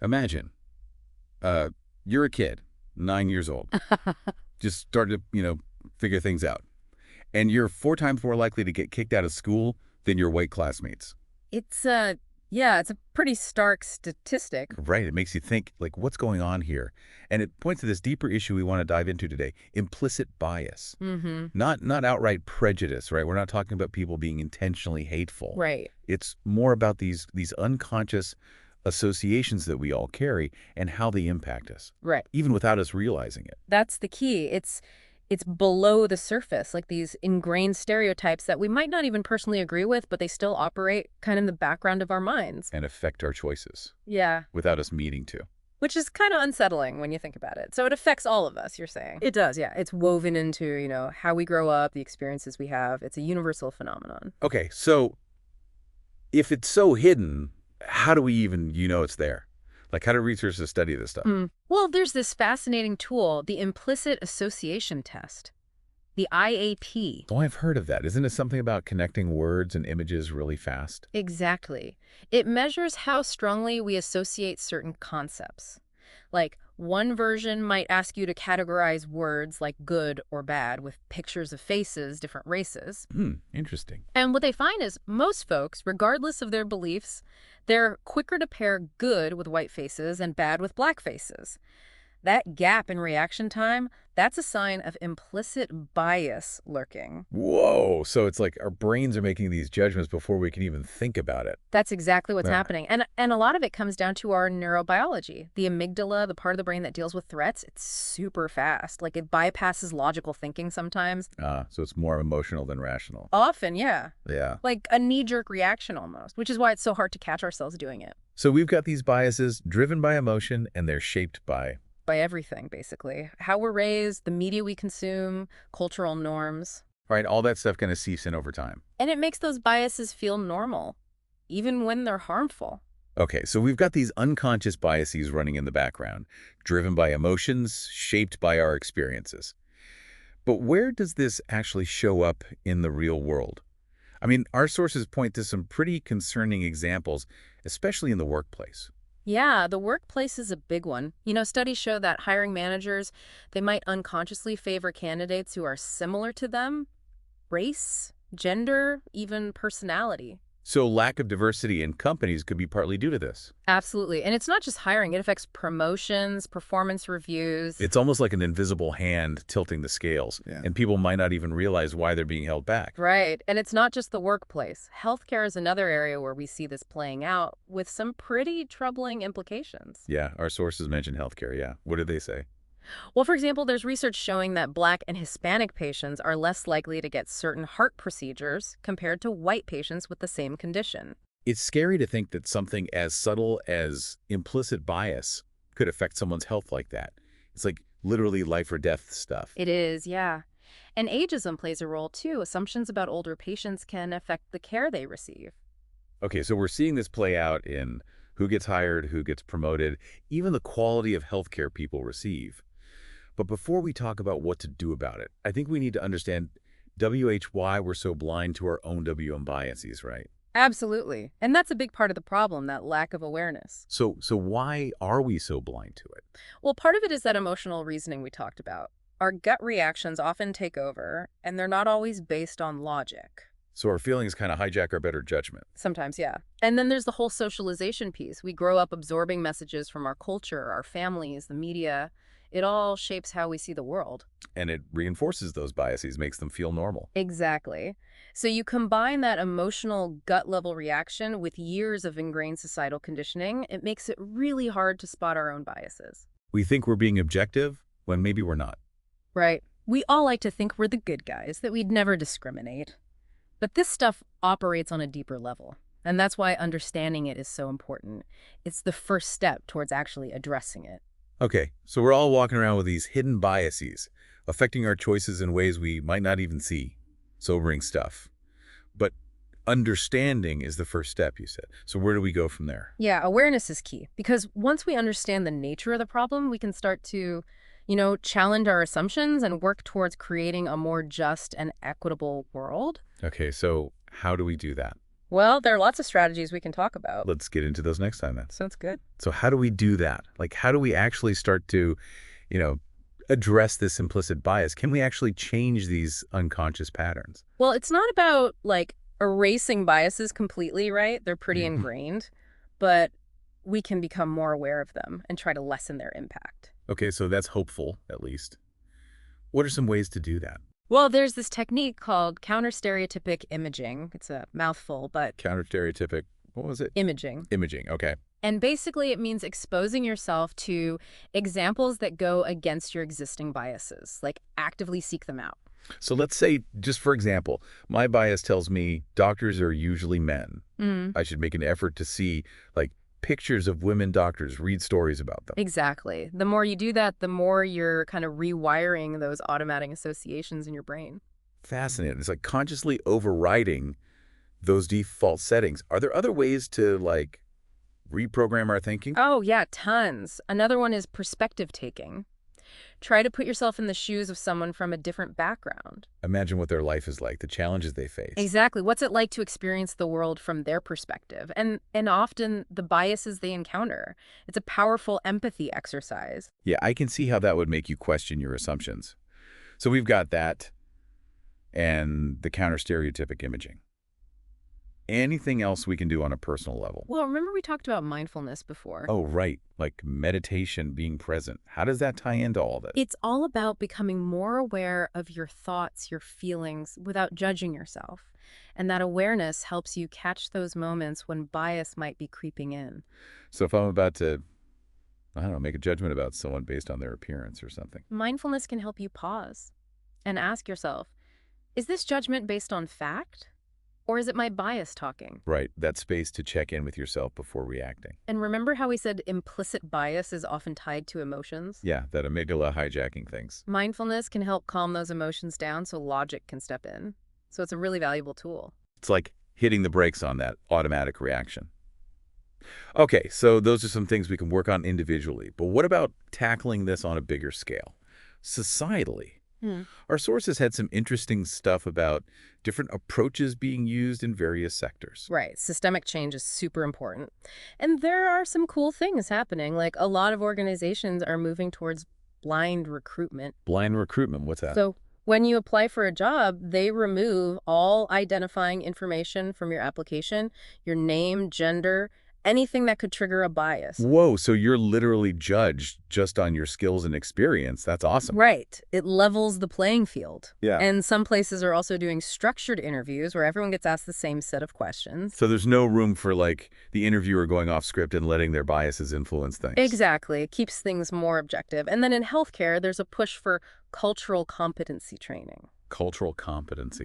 Imagine, uh, you're a kid, 9 years old, just started to, figure things out. And you're 4 times more likely to get kicked out of school than your white classmates. It's yeah, it's a pretty stark statistic. Right. It makes you think, like, what's going on here? And it points to this deeper issue we want to dive into today, implicit bias. Mm-hmm. Not outright prejudice, right? We're not talking about people being intentionally hateful. Right. It's more about these unconscious associations that we all carry and how they impact us, Right. even without us realizing it. That's the key. It's below the surface, like these ingrained stereotypes that we might not even personally agree with, but they still operate kind of in the background of our minds. And affect our choices Yeah. without us meaning to. Which is kind of unsettling when you think about it. So it affects all of us, you're saying? It does, yeah. It's woven into, how we grow up, the experiences we have. It's a universal phenomenon. Okay, so if it's so hidden, how do we even it's there? Like, how do researchers study this stuff? Well, there's this fascinating tool, the implicit association test, the IAP. Oh, I've heard of that. Isn't it something about connecting words and images really fast? Exactly. It measures how strongly we associate certain concepts. Like, one version might ask you to categorize words like good or bad with pictures of faces, different races. Interesting. And what they find is most folks, regardless of their beliefs, they're quicker to pair good with white faces and bad with black faces. That gap in reaction time, that's a sign of implicit bias lurking. Whoa. So it's like our brains are making these judgments before we can even think about it. That's exactly what's Yeah. happening. And a lot of it comes down to our neurobiology. The amygdala, the part of the brain that deals with threats, it's super fast. Like it bypasses logical thinking sometimes. So it's more emotional than rational. Often, yeah. Yeah. Like a knee-jerk reaction almost, which is why it's so hard to catch ourselves doing it. So we've got these biases driven by emotion, and they're shaped by. By everything, basically. How we're raised, the media we consume, cultural norms. Right, all that stuff kind of seeps in over time. And it makes those biases feel normal, even when they're harmful. Okay, so we've got these unconscious biases running in the background, driven by emotions, shaped by our experiences. But where does this actually show up in the real world? I mean, our sources point to some pretty concerning examples, especially in the workplace. Yeah, the workplace is a big one. Studies show that hiring managers, they might unconsciously favor candidates who are similar to them, race, gender, even personality. So lack of diversity in companies could be partly due to this. Absolutely. And it's not just hiring, it affects promotions, performance reviews. It's almost like an invisible hand tilting the scales, and people might not even realize why they're being held back. Right. And it's not just the workplace. Healthcare is another area where we see this playing out with some pretty troubling implications. Yeah, our sources mentioned healthcare, yeah. What did they say? Well, for example, there's research showing that Black and Hispanic patients are less likely to get certain heart procedures compared to white patients with the same condition. It's scary to think that something as subtle as implicit bias could affect someone's health like that. It's like literally life or death stuff. It is, yeah. And ageism plays a role, too. Assumptions about older patients can affect the care they receive. Okay, so we're seeing this play out in who gets hired, who gets promoted, even the quality of healthcare people receive. But before we talk about what to do about it, I think we need to understand why we're so blind to our own WM biases, right? Absolutely. And that's a big part of the problem, that lack of awareness. So why are we so blind to it? Well, part of it is that emotional reasoning we talked about. Our gut reactions often take over, and they're not always based on logic. So our feelings kind of hijack our better judgment. Sometimes, yeah. And then there's the whole socialization piece. We grow up absorbing messages from our culture, our families, the media. It all shapes how we see the world. And it reinforces those biases, makes them feel normal. Exactly. So you combine that emotional gut-level reaction with years of ingrained societal conditioning, it makes it really hard to spot our own biases. We think we're being objective when maybe we're not. Right. We all like to think we're the good guys, that we'd never discriminate. But this stuff operates on a deeper level. And that's why understanding it is so important. It's the first step towards actually addressing it. Okay, so we're all walking around with these hidden biases, affecting our choices in ways we might not even see. Sobering stuff. But understanding is the first step, you said. So where do we go from there? Yeah, awareness is key. Because once we understand the nature of the problem, we can start to, challenge our assumptions and work towards creating a more just and equitable world. Okay, so how do we do that? Well, there are lots of strategies we can talk about. Let's get into those next time then. Sounds good. So how do we do that? Like, how do we actually start to, you know, address this implicit bias? Can we actually change these unconscious patterns? Well, it's not about like erasing biases completely, right? They're pretty Mhm. ingrained, but we can become more aware of them and try to lessen their impact. Okay, so that's hopeful, at least. What are some ways to do that? Well, there's this technique called counter-stereotypic imaging. It's a mouthful, but Counter-stereotypic, what was it? imaging. Imaging, okay. And basically, it means exposing yourself to examples that go against your existing biases, like actively seek them out. So let's say, just for example, my bias tells me doctors are usually men. Mm, I should make an effort to see, like, pictures of women doctors, read stories about them. exactly. The more you do that, the more you're kind of rewiring those automatic associations in your brain. Fascinating. It's like consciously overriding those default settings. Are there other ways to, like, reprogram our thinking? Oh, yeah, tons. Another one is perspective taking. Try to put yourself in the shoes of someone from a different background. Imagine what their life is like, the challenges they face. Exactly. What's it like to experience the world from their perspective? And often the biases they encounter. It's a powerful empathy exercise. Yeah, I can see how that would make you question your assumptions. So we've got that and the counter-stereotypic imaging. Anything else we can do on a personal level? Well, remember we talked about mindfulness before. Oh, right. Like meditation, being present. How does that tie into all this? It's all about becoming more aware of your thoughts, your feelings, without judging yourself. And that awareness helps you catch those moments when bias might be creeping in. So if I'm about to, I don't know, make a judgment about someone based on their appearance or something. Mindfulness can help you pause and ask yourself, is this judgment based on fact? Or is it my bias talking? Right, that space to check in with yourself before reacting. And remember how we said implicit bias is often tied to emotions? Yeah, that amygdala hijacking things. Mindfulness can help calm those emotions down so logic can step in. So it's a really valuable tool. It's like hitting the brakes on that automatic reaction. Okay, so those are some things we can work on individually. But what about tackling this on a bigger scale? Societally, Hmm. our sources had some interesting stuff about different approaches being used in various sectors. Right. Systemic change is super important. And there are some cool things happening. Like a lot of organizations are moving towards blind recruitment. Blind recruitment, what's that? So when you apply for a job, they remove all identifying information from your application, your name, gender, anything that could trigger a bias. Whoa, so you're literally judged just on your skills and experience. That's awesome. Right. It levels the playing field. Yeah. And some places are also doing structured interviews where everyone gets asked the same set of questions. So there's no room for, like, the interviewer going off script and letting their biases influence things. Exactly. It keeps things more objective. And then in healthcare, there's a push for cultural competency training. Cultural competency.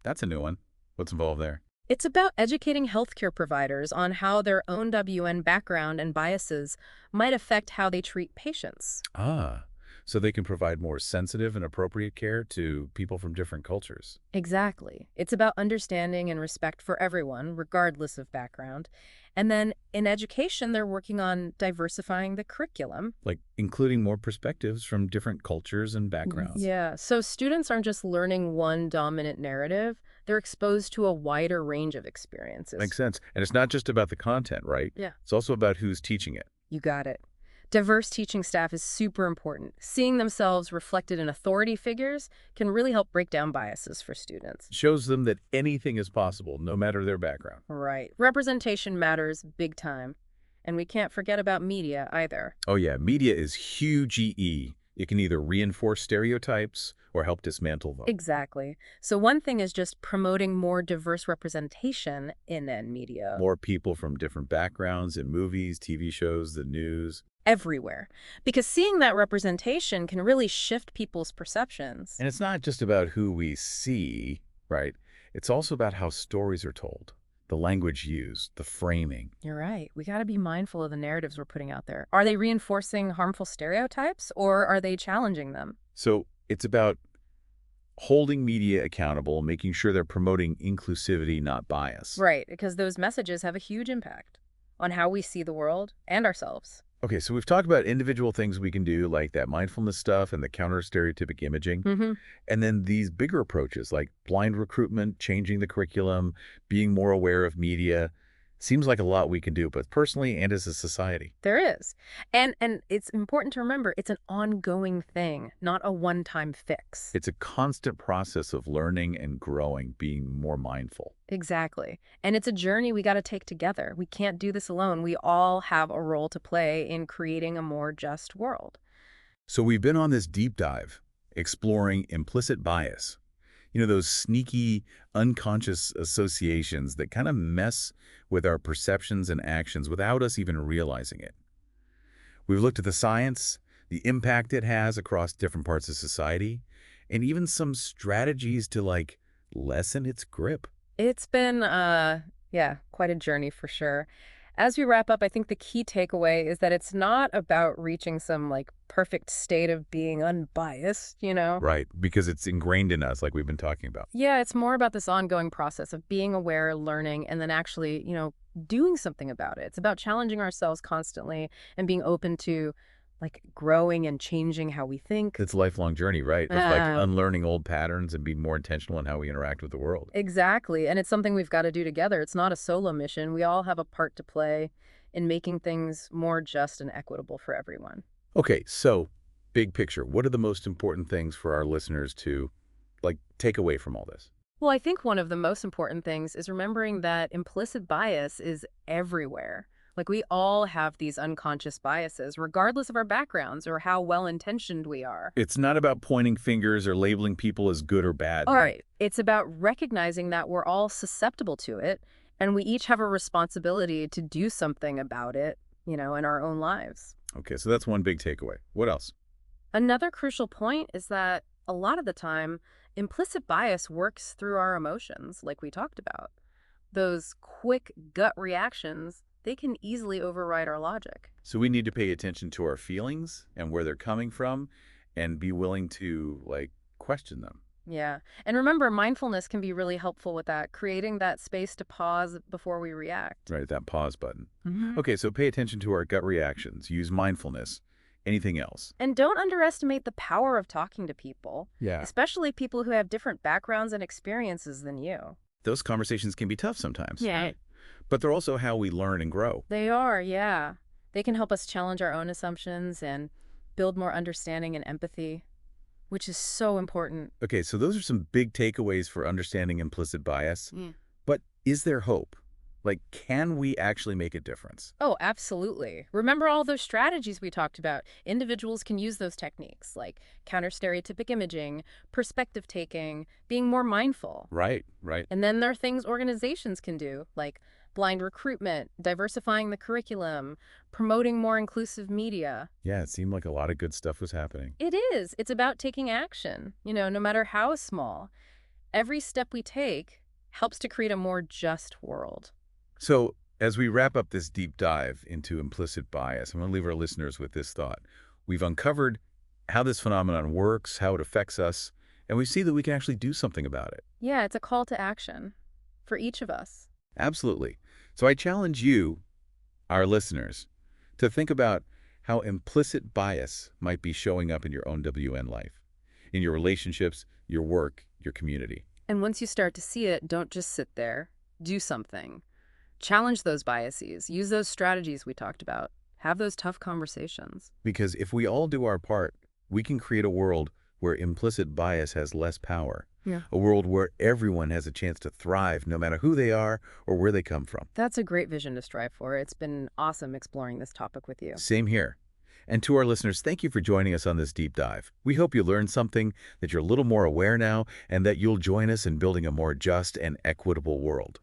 That's a new one. What's involved there? It's about educating healthcare providers on how their own WN background and biases might affect how they treat patients. Ah, so they can provide more sensitive and appropriate care to people from different cultures. Exactly. It's about understanding and respect for everyone, regardless of background. And then in education, they're working on diversifying the curriculum. Like including more perspectives from different cultures and backgrounds. Yeah, so students aren't just learning one dominant narrative, they're exposed to a wider range of experiences. Makes sense. And it's not just about the content, right? Yeah. It's also about who's teaching it. You got it. Diverse teaching staff is super important. Seeing themselves reflected in authority figures can really help break down biases for students. It shows them that anything is possible, no matter their background. Right. Representation matters big time. And we can't forget about media either. Oh yeah, media is huge EE. It can either reinforce stereotypes or help dismantle them. Exactly. So one thing is just promoting more diverse representation in media. More people from different backgrounds in movies, TV shows, the news. Everywhere. Because seeing that representation can really shift people's perceptions. And it's not just about who we see, right? It's also about how stories are told, the language used, the framing. You're right. We got to be mindful of the narratives we're putting out there. Are they reinforcing harmful stereotypes or are they challenging them? So it's about holding media accountable, making sure they're promoting inclusivity, not bias. Right, because those messages have a huge impact on how we see the world and ourselves. Okay, so we've talked about individual things we can do, like that mindfulness stuff and the counter-stereotypic imaging. Hmm. And then these bigger approaches like blind recruitment, changing the curriculum, being more aware of media. Seems like a lot we can do, both personally and as a society. There is. And it's important to remember it's an ongoing thing, not a one-time fix. It's a constant process of learning and growing, being more mindful. Exactly. And it's a journey we got to take together. We can't do this alone. We all have a role to play in creating a more just world. So we've been on this deep dive, exploring implicit bias. Those sneaky, unconscious associations that kind of mess with our perceptions and actions without us even realizing it. We've looked at the science, the impact it has across different parts of society, and even some strategies to, like, lessen its grip. It's been, yeah, quite a journey for sure. As we wrap up, I think the key takeaway is that it's not about reaching some like perfect state of being unbiased. Right, because it's ingrained in us, like we've been talking about. Yeah, it's more about this ongoing process of being aware, learning, and then actually, doing something about it. It's about challenging ourselves constantly and being open to like growing and changing how we think. It's a lifelong journey, right? Of like unlearning old patterns and being more intentional in how we interact with the world. Exactly. And it's something we've got to do together. It's not a solo mission. We all have a part to play in making things more just and equitable for everyone. Okay, so big picture, what are the most important things for our listeners to, like, take away from all this? Well, I think one of the most important things is remembering that implicit bias is everywhere. Like we all have these unconscious biases, regardless of our backgrounds or how well-intentioned we are. It's not about pointing fingers or labeling people as good or bad. All right. It's about recognizing that we're all susceptible to it, and we each have a responsibility to do something about it, in our own lives. Okay, so that's one big takeaway. What else? Another crucial point is that a lot of the time, implicit bias works through our emotions, like we talked about. Those quick gut reactions, they can easily override our logic. So we need to pay attention to our feelings and where they're coming from and be willing to, like, question them. Yeah. And remember, mindfulness can be really helpful with that, creating that space to pause before we react. Right, that pause button. Hmm. Okay, so pay attention to our gut reactions. Use mindfulness. Anything else? And don't underestimate the power of talking to people, Yeah. especially people who have different backgrounds and experiences than you. Those conversations can be tough sometimes. Yeah. But they're also how we learn and grow. They are, yeah. They can help us challenge our own assumptions and build more understanding and empathy, which is so important. Okay, so those are some big takeaways for understanding implicit bias. Yeah. But is there hope? Like, can we actually make a difference? Oh, absolutely. Remember all those strategies we talked about? Individuals can use those techniques like counter-stereotypic imaging, perspective taking, being more mindful. Right, right. And then there are things organizations can do, like blind recruitment, diversifying the curriculum, promoting more inclusive media. Yeah, it seemed like a lot of good stuff was happening. It is. It's about taking action, no matter how small. Every step we take helps to create a more just world. So, as we wrap up this deep dive into implicit bias, I'm going to leave our listeners with this thought. We've uncovered how this phenomenon works, how it affects us, and we see that we can actually do something about it. Yeah, it's a call to action for each of us. Absolutely. So I challenge you, our listeners, to think about how implicit bias might be showing up in your own WN life, in your relationships, your work, your community. And once you start to see it, don't just sit there. Do something. Challenge those biases. Use those strategies we talked about. Have those tough conversations. Because if we all do our part, we can create a world where implicit bias has less power. Yeah. A world where everyone has a chance to thrive, no matter who they are or where they come from. That's a great vision to strive for. It's been awesome exploring this topic with you. Same here. And to our listeners, thank you for joining us on this deep dive. We hope you learned something, that you're a little more aware now, and that you'll join us in building a more just and equitable world.